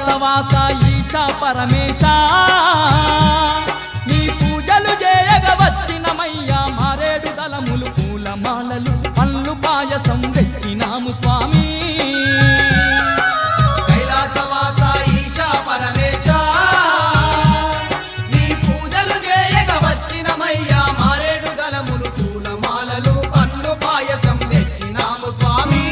కైలాసవాస ఈశా పరమేశ నీ పూజలు చేయగ వచ్చినమయ్యా మారేడు దళములు పూలమాలలు పళ్ళు పాయసం తెచ్చినాము స్వామి కైలాసవాస ఈశా పరమేశ నీ పూజలు చేయగ వచ్చినమయ్యా మారేడు దళములు పూలమాలలు పళ్ళు పాయసం తెచ్చినాము స్వామి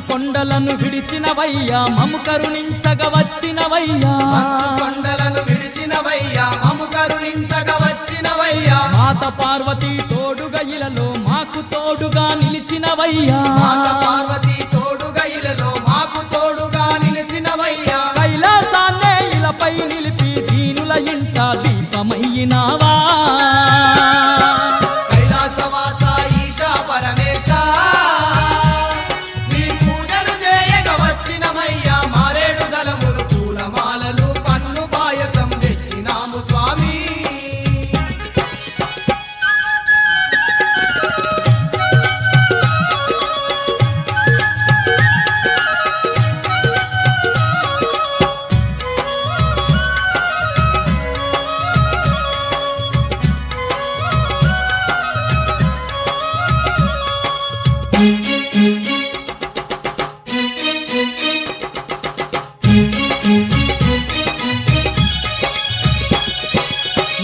కొండలను విడిచినవయ్యా మము కరుణించగ వచ్చినవయ్యా కొండలను విడిచినవయ్యా మము కరుణించగ వచ్చినవయ్యా మాత పార్వతీ తోడుగా ఇలలో మాకు తోడుగా నిలిచినవయ్యా మాత పార్వతీ తోడుగా ఇలలో మాకు తోడుగా నిలిచినవయ్యా కైలాసాన్నే ఇలపై నిలిపి దీనుల ఇంట దీపమయ్యినావా కైలాసవాస ఈశా పరమేశ నీ పూజలు చేయగ వచ్చినమయ్యా మారేడు దళములు పూలమాలలు పన్ను పాయసం తెచ్చినాము స్వామి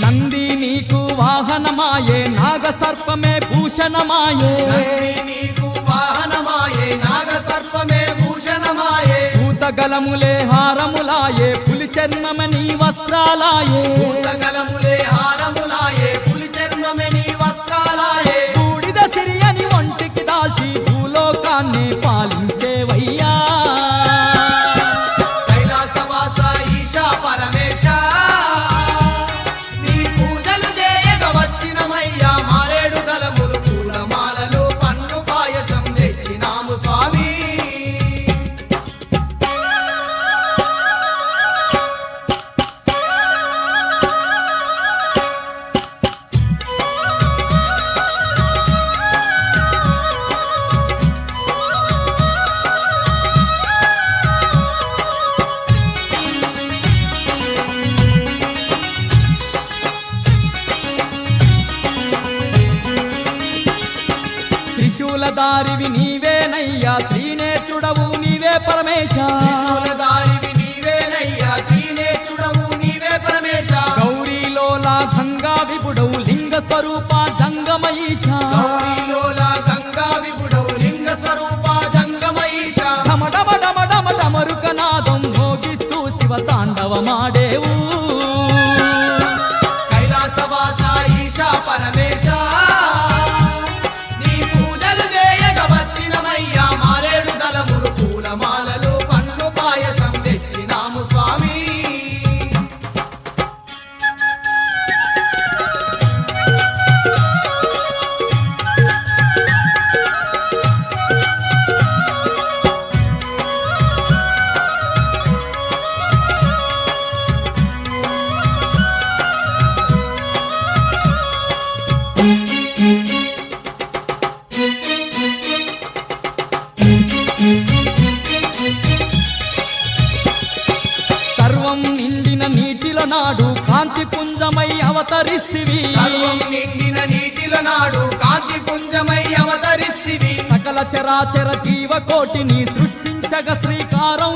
నంది నీకు వాహనమాయే నాగ సర్పమే భూషణమాయే నంది నీకు వాహనమాయే నాగ సర్పమే భూషణమాయే భూతగలములే హారములాయే పులి చర్మమే నీ వస్త్రాలాయే భూతగలములే హారములాయే పులి చర్మమే నీ వస్త్రాలాయే బూడిద సిరియని ఒంటికి దాల్చి భూలోకాన్ని పాలించేవయ్యా కైలాసవాస ఈశా పరమేశ నీ పూజలు చేయగ వచ్చినమయ్యా మారేడు దళములు పూలమాలలు పన్ను పాయసం తెచ్చినాము స్వామి త్రిశూలధారివి నీవేనయ్యా త్రినేత్రుడవు నీవే పరమేశ త్రిశూలధారివి నీవేనయ్యా త్రినేత్రుడవు నీవే పరమేశ గౌరీలోలా గంగా విపుడవు లింగ స్వరూప జంగమయీశ గౌరీలోలా గంగా విపుడవు లింగ స్వరూప జంగమయీశ డమడమ డమడమ డమరుకనాదం మోగిస్తూ శివ తాండవమాడేవు కైలాసవాస ఈశా పరమేశ నీ పూజలు చేయగ వచ్చినమయ్యా మారేడు దళములు పూలమాలలు పన్ను పాయసం తెచ్చినాము స్వామి సర్వం నిండిన నీటిల నాడు కాంతి పుంజమై అవతరిస్తివి సర్వం నిండిన నీటిల నాడు కాంతి పుంజమై అవతరిస్తివి సకల చరాచర జీవ కోటిని సృష్టించగ శ్రీకారం